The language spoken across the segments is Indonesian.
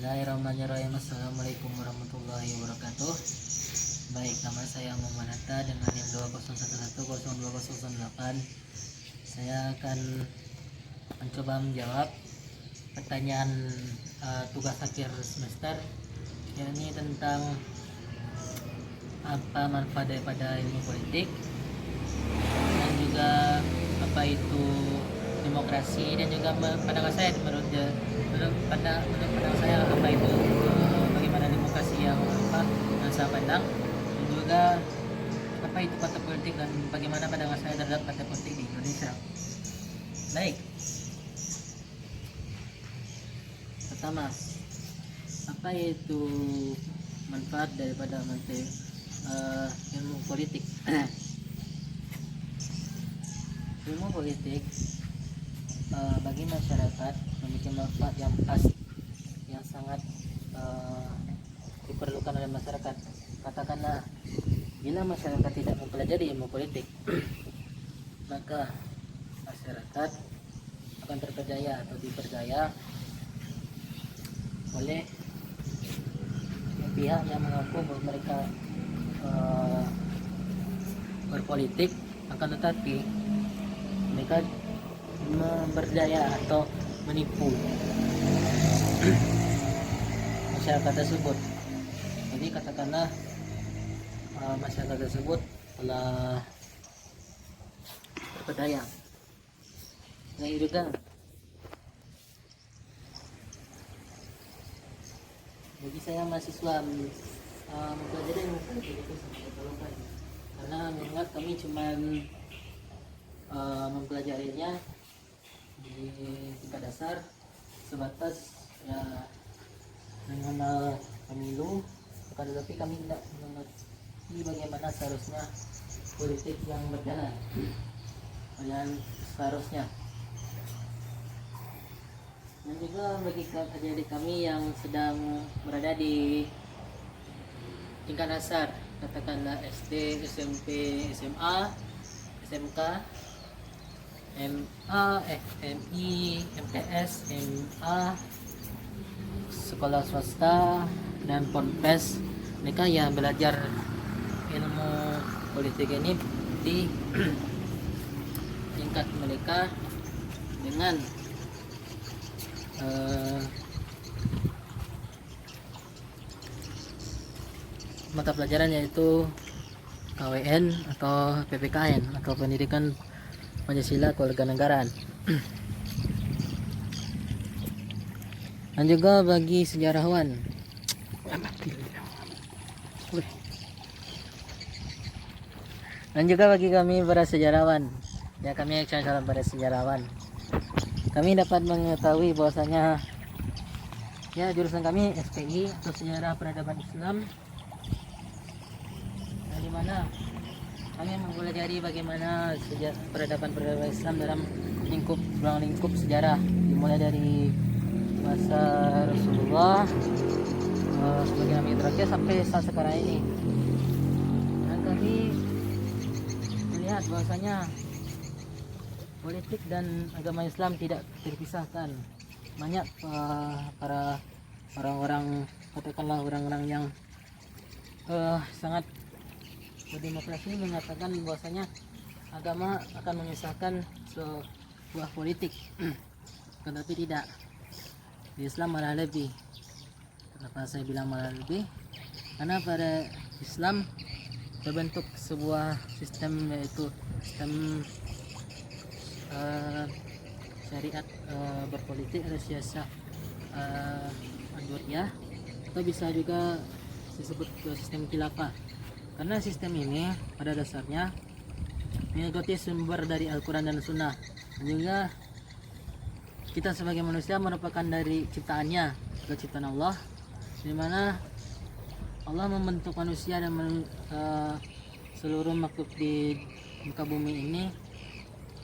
Bismillahirrahmanirrahim. Assalamualaikum warahmatullahi wabarakatuh. Baik, nama saya Muhammad Hatta dengan NIM 201102008. Saya akan mencoba menjawab pertanyaan tugas akhir semester, yakni tentang apa manfaat daripada ilmu politik dan juga apa itu demokrasi, dan juga pandangan saya menurut pandangan saya apa itu bagaimana demokrasi yang saya pandang, dan juga apa itu partai politik dan bagaimana pandangan saya terhadap partai politik di Indonesia. Baik, pertama, apa itu manfaat daripada ilmu politik? Ilmu politik bagi masyarakat memiliki manfaat yang pas, yang sangat diperlukan oleh masyarakat. Katakanlah, bila masyarakat tidak mempelajari ilmu politik, maka masyarakat akan terpercaya atau dipercaya oleh pihak yang mengaku bahwa mereka berpolitik, akan tetapi mereka memberdaya atau menipu masyarakat tersebut. Jadi katakanlah masyarakat tersebut telah terperdaya. Nah, juga bagi saya mahasiswa mempelajari ilmu politik itu sangat diperlukan, karena mengingat kami cuma mempelajarinya di tingkat dasar, sebatas ya mengenal pemilu, akan tetapi kami tidak mengerti bagaimana seharusnya politik yang berjalan dan seharusnya. Dan juga bagi adik-adik kami yang sedang berada di tingkat dasar, katakanlah SD, SMP, SMA, SMK, MI, MTS, MA, sekolah swasta dan ponpes, mereka yang belajar ilmu politik ini di tingkat mereka dengan mata pelajaran, yaitu KWN atau PPKN atau Pendidikan Pancasila Kewarganegaraan. Dan juga bagi sejarawan, dan juga bagi kami para sejarawan, ya kami calon para sejarawan, kami dapat mengetahui bahwasanya ya jurusan kami SPI atau Sejarah Peradaban Islam, di mana kami mempelajari bagaimana peradaban Islam dalam ruang lingkup sejarah, dimulai dari masa Rasulullah sebagai nabi terakhir sampai saat sekarang ini. Dan kami melihat bahwasanya politik dan agama Islam tidak terpisahkan. Banyak para orang-orang, katakanlah orang-orang yang sangat berdemokrasi, mengatakan bahwasanya agama akan memisahkan sebuah politik. Tetapi tidak, di Islam malah lebih. Kenapa saya bilang malah lebih? Karena pada Islam terbentuk sebuah sistem, yaitu sistem syariat berpolitik atau siasat adwiyah, atau bisa juga disebut sistem khilafah. Karena sistem ini pada dasarnya mengikuti sumber dari Al-Quran dan Sunnah, dan juga kita sebagai manusia merupakan dari ciptaannya, atau ciptaan Allah, di mana Allah membentuk manusia dan seluruh makhluk di muka bumi ini,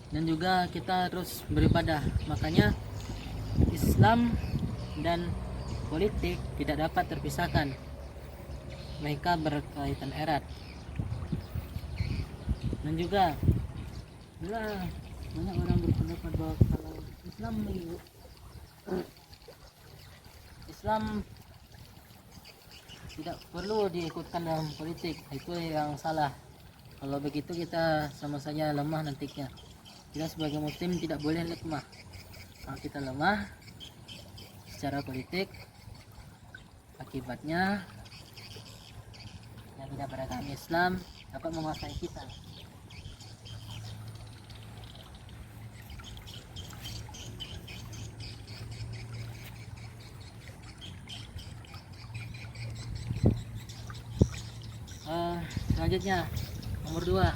dan juga kita terus beribadah. Makanya Islam dan politik tidak dapat terpisahkan, mereka berkaitan erat. Dan juga banyak orang berpendapat bahwa kalau Islam Islam tidak perlu diikutkan dalam politik, itu yang salah. Kalau begitu kita sama saja lemah nantinya. Kita sebagai muslim tidak boleh lemah. Kalau kita lemah secara politik, akibatnya yang tidak beragama Islam dapat menguasai kita. Selanjutnya nomor 2,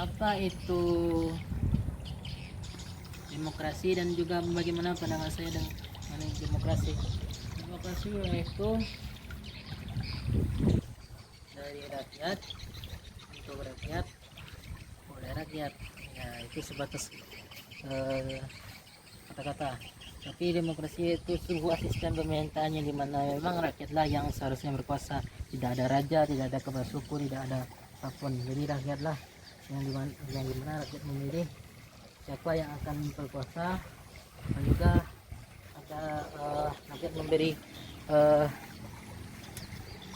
apa itu demokrasi dan juga bagaimana pandangan saya dengan demokrasi. Demokrasi yaitu dari rakyat untuk rakyat oleh rakyat, ya itu sebatas kata-kata. Tapi demokrasi itu sebuah sistem pemerintahan yang dimana memang rakyatlah yang seharusnya berkuasa, tidak ada raja, tidak ada kepala suku, tidak ada apapun. Jadi rakyatlah yang dimana rakyat memilih siapa yang akan berkuasa, dan juga ada rakyat memberi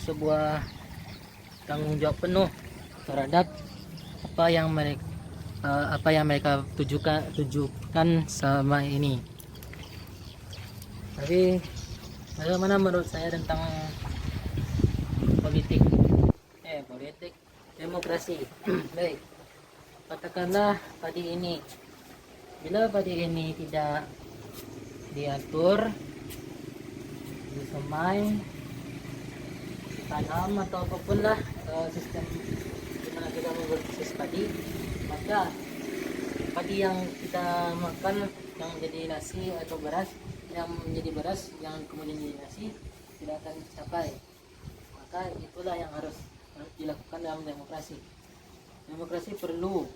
sebuah tanggung jawab penuh terhadap apa yang mereka tujukan selama ini. Tapi bagaimana menurut saya tentang politik demokrasi? Baik, katakanlah bila padi ini tidak diatur, disemai, ditanam atau apapun lah sistem dimana kita memproses padi, maka padi yang kita makan yang menjadi nasi atau beras yang menjadi beras yang kemudian menjadi nasi tidak akan tercapai. Maka itulah yang harus dilakukan dalam demokrasi. Demokrasi perlu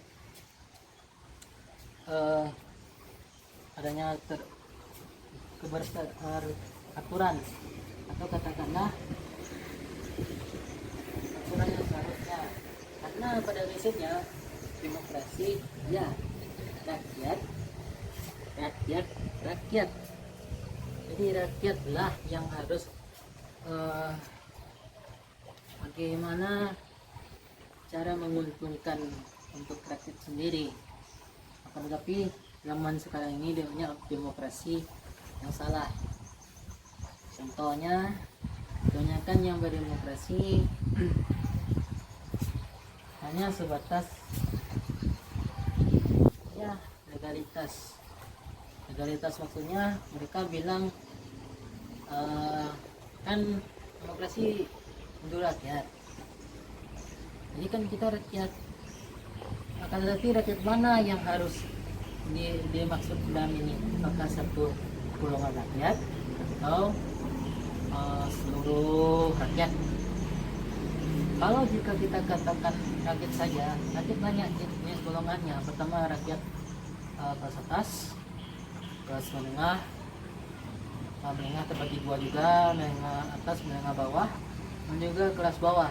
adanya aturan atau katakanlah aturan yang seharusnya, karena pada prinsipnya demokrasi ya rakyat. Jadi rakyatlah yang harus bagaimana cara menguntungkan untuk rakyat sendiri. Akan tetapi zaman sekarang ini banyak demokrasi yang salah. Contohnya kebanyakan yang berdemokrasi hanya sebatas ya legalitas maksudnya mereka bilang kan demokrasi untuk rakyat, jadi kan kita rakyat. Akan tetapi rakyat mana yang harus dimaksud dalam ini? Apakah satu golongan rakyat atau seluruh rakyat? Kalau jika kita katakan rakyat saja, rakyat banyak jenis golongannya. Pertama rakyat kelas atas, kelas menengah terbagi dua juga, menengah atas, menengah bawah, dan juga kelas bawah.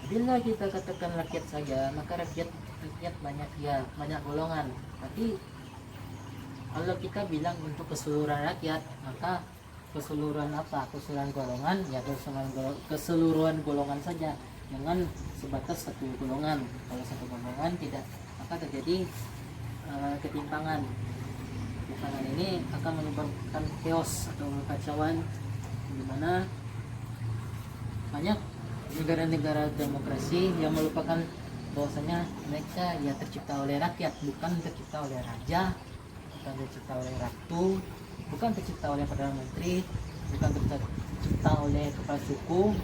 Bila kita katakan rakyat saja, maka rakyat banyak banyak golongan. Tapi kalau kita bilang untuk keseluruhan rakyat, maka keseluruhan golongan ya keseluruhan golongan saja, jangan sebatas satu golongan. Kalau satu golongan tidak, maka terjadi ketimpangan ini akan menyebabkan chaos atau kekacauan, di mana banyak negara-negara demokrasi yang melupakan bahwasanya mereka ya tercipta oleh rakyat, bukan tercipta oleh raja, bukan tercipta oleh ratu, bukan tercipta oleh perdana menteri, bukan tercipta oleh kepala suku,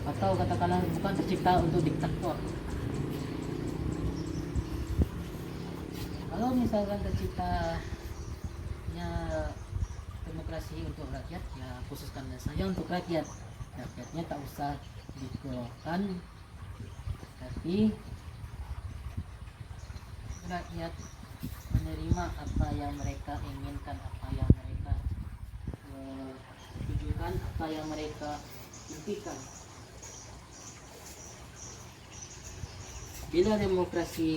atau katakanlah bukan tercipta untuk diktator. Kalau misalkan terciptanya demokrasi untuk rakyat, ya khususkan saja untuk rakyat. Rakyatnya tak usah dikeluarkan, tapi rakyat menerima apa yang mereka inginkan, apa yang mereka tujukan, apa yang mereka impikan. Bila demokrasi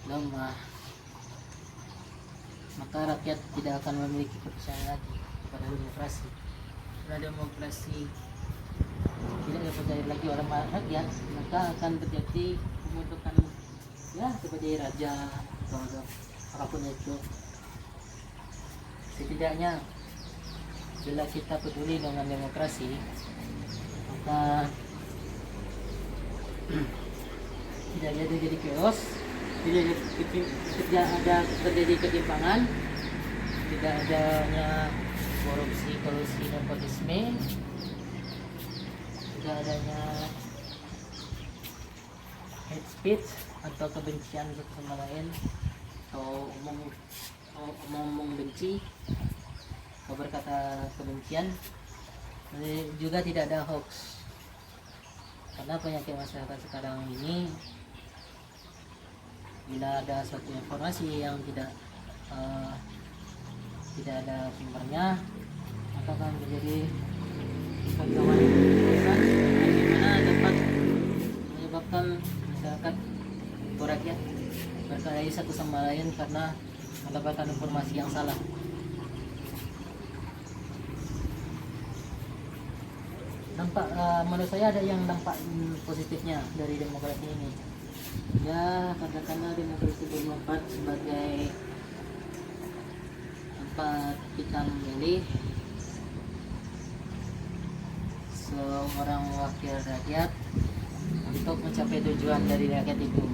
lemah, maka rakyat tidak akan memiliki kepercayaan lagi kepada demokrasi. Karena demokrasi tidak dipercaya lagi oleh rakyat, maka akan terjadi pembentukan ya seperti raja atau apapun itu. Setidaknya bila kita peduli dengan demokrasi, maka tidak ada terjadi chaos, tidak ada terjadi ketimpangan, tidak adanya korupsi, kolusi, nepotisme, tidak adanya hate speech atau kebencian satu sama lain, atau omong benci atau berkata kebencian. Juga tidak ada hoax, karena penyakit masyarakat sekarang ini, bila ada suatu informasi yang tidak ada sumbernya, maka akan menjadi kekacauan urusan di mana dapat menyebabkan masyarakat atau rakyat berkelahi satu sama lain karena mendapatkan informasi yang salah. Menurut saya ada yang dampak positifnya dari demokrasi ini. Ya, katakanlah demokrasi bermanfaat sebagai tempat kita memilih seorang wakil rakyat untuk mencapai tujuan dari rakyat itu.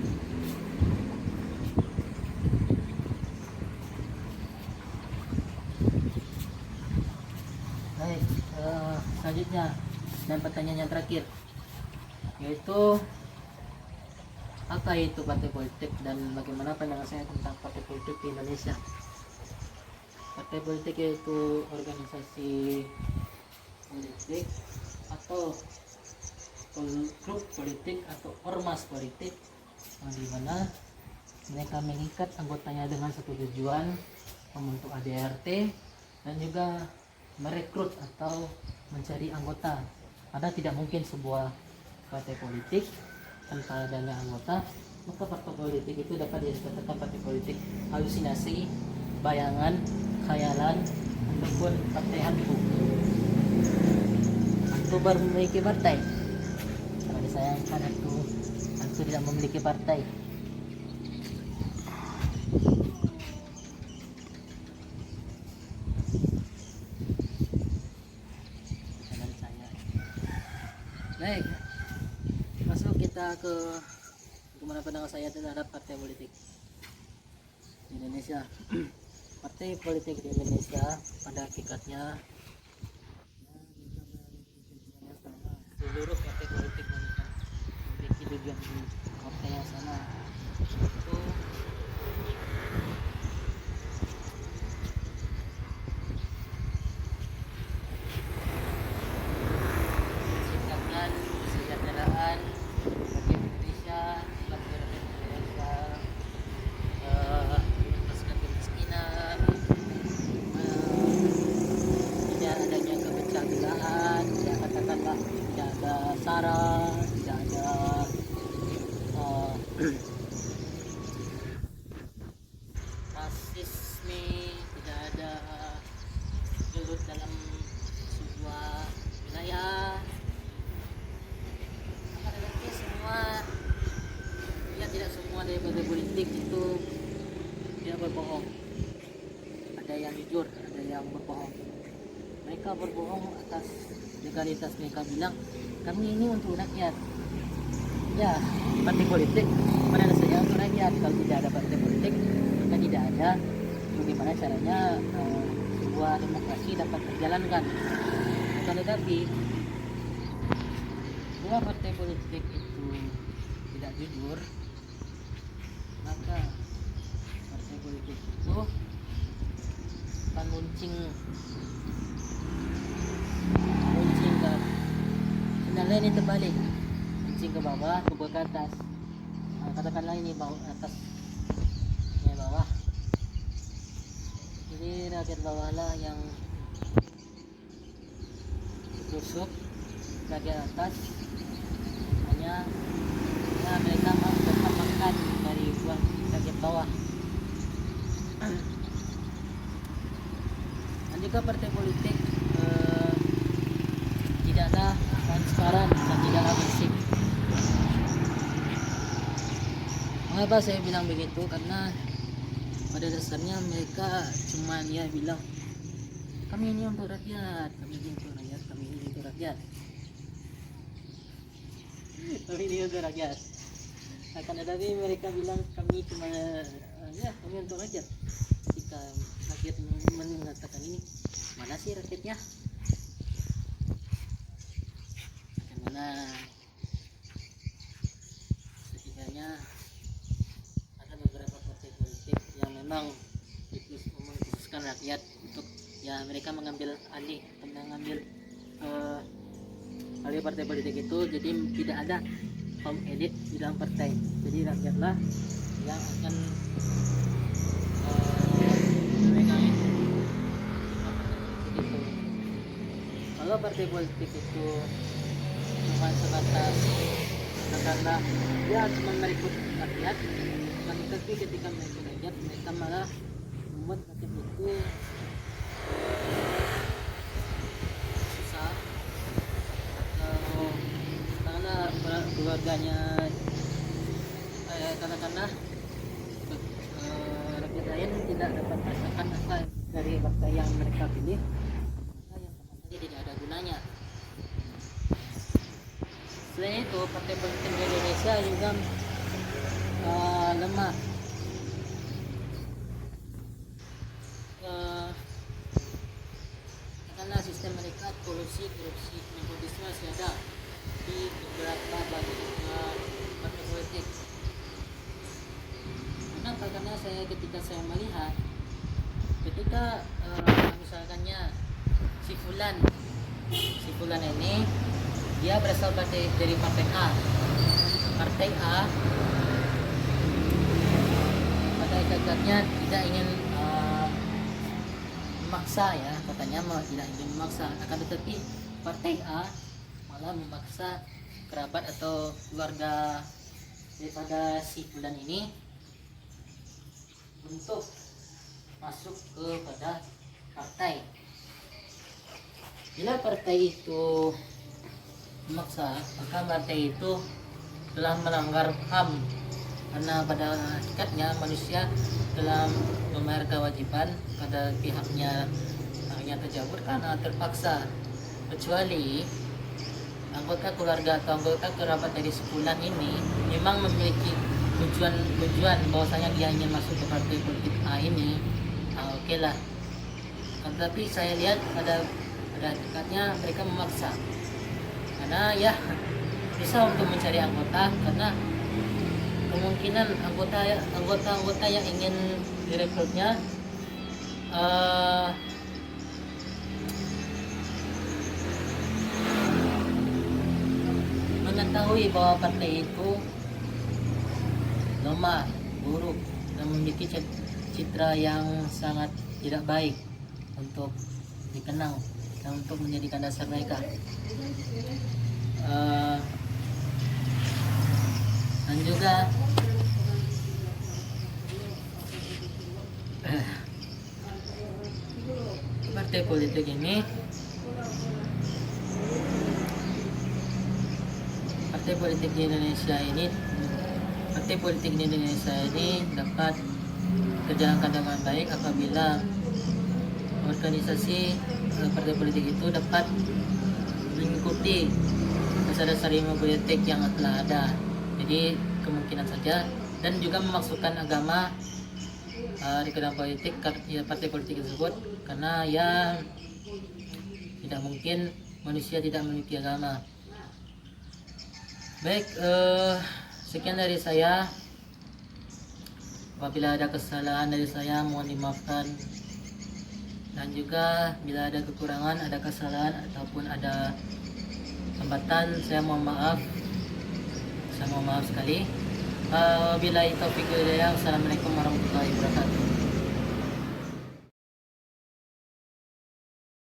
Baik, selanjutnya dan pertanyaan yang terakhir, yaitu apa itu partai politik dan bagaimana pandangan saya tentang partai politik di Indonesia. Partai politik yaitu organisasi politik atau grup politik atau ormas politik di mana mereka mengikat anggotanya dengan satu tujuan, membentuk ADRT dan juga merekrut atau mencari anggota. Karena tidak mungkin sebuah partai politik tanpa adanya anggota, maka partai politik itu dapat dikatakan partai politik halusinasi, bayangan, khayalan, ataupun partai hantu. Hantu baru memiliki partai. Kalau disayangkan hantu tidak memiliki partai. Baik, masuk kita ke bagaimana pandangan saya terhadap partai politik di Indonesia. Partai politik di Indonesia pada hakikatnya seluruh partai politik memiliki tujuan partai yang sama, yaitu menciptakan kesejahteraan bagi Indonesia, bagi Indonesia, menuntaskan kemiskinan, tidak adanya kepecah belaan, tidak katakanlah tidak ada SARA, tidak ada rasisme, tidak ada gelut dalam sebuah wilayah. Tetapi semua, ya tidak semua dari partai politik itu tidak berbohong. Ada yang jujur, ada yang berbohong. Mereka berbohong atas legalitas, mereka bilang kami ini untuk rakyat. Ya, partai politik pada dasarnya untuk rakyat. Kalau tidak ada partai politik, maka tidak ada bagaimana caranya sebuah demokrasi dapat terjalankan. Akan tetapi bila partai politik itu tidak jujur, maka partai politik itu akan muncing ke kendala ini terbalik, muncing ke bawah, ke atas. Katakanlah ini bawah, atas, ini bawah. Jadi rakyat bawah lah yang tusuk, rakyat atas hanya mereka dapat makan dari uang rakyat bawah. juga partai politik tidaklah transparan dan tidaklah bersih. Mengapa saya bilang begitu? Karena pada dasarnya mereka cuma ya bilang kami ini untuk rakyat, kami ini untuk rakyat, kami ini untuk rakyat, kami ini untuk rakyat. Akan tetapi mereka bilang kami cuma ya kami untuk rakyat. Ketika rakyat mengatakan ini, mana sih rakyatnya? Bagaimana ketiganya ada beberapa partai politik yang memang mengkhususkan rakyat untuk ya mereka mengambil alih atau mengambil alih partai politik itu, jadi tidak ada kaum elit di dalam partai, jadi rakyatlah yang akan memegang partai politik itu. Kalau partai politik itu cuma sebatas karena dia cuma merekrut rakyat, tapi ketika merekrut rakyat mereka malah membuat rakyat itu susah, karena keluarganya katakanlah rakyat lain tidak dapat merasakan apa dari partai yang mereka pilih, maka yang sama saja tidak ada gunanya. Selain itu, partai politik di Indonesia juga lemah. Karena sistem mereka korupsi, nepotisme masih ada di beberapa partai politik. Kenapa? Karena ketika saya melihat, ketika misalkannya si Fulan ini dia berasal dari partai A. Partai A pada hakikatnya tidak ingin memaksa, ya katanya tidak ingin memaksa, akan tetapi partai A malah memaksa kerabat atau keluarga daripada si Fulan ini untuk masuk kepada partai. Bila partai itu memaksa, maka partai itu telah melanggar HAM, karena pada hakikatnya manusia dalam membayar kewajiban pada pihaknya hanya terjabur karena terpaksa, kecuali anggota keluarga atau anggota kerabat dari sepulan ini memang memiliki tujuan bahwasanya dia ingin masuk ke partai politik A ini, oke lah. Tetapi saya lihat pada hakikatnya mereka memaksa, karena ya bisa untuk mencari anggota, karena kemungkinan anggota yang ingin direkrutnya mengetahui bahwa partai itu lemah, buruk, dan memiliki citra yang sangat tidak baik untuk dikenang dan untuk menjadikan dasar mereka. Dan juga partai politik ini, partai politik di Indonesia ini dapat berjalankan dengan baik apabila organisasi partai politik itu dapat mengikuti dasar-dasar ilmu politik yang telah ada. Jadi kemungkinan saja, dan juga memasukkan agama di dalam politik partai politik tersebut, karena ya tidak mungkin manusia tidak memiliki agama. Baik, sekian dari saya. Apabila ada kesalahan dari saya mohon dimaafkan, dan juga bila ada kekurangan, ada kesalahan ataupun ada hambatan, saya mohon maaf sekali. Wabillahi taufiq wal hidayah. Assalamualaikum warahmatullahi wabarakatuh.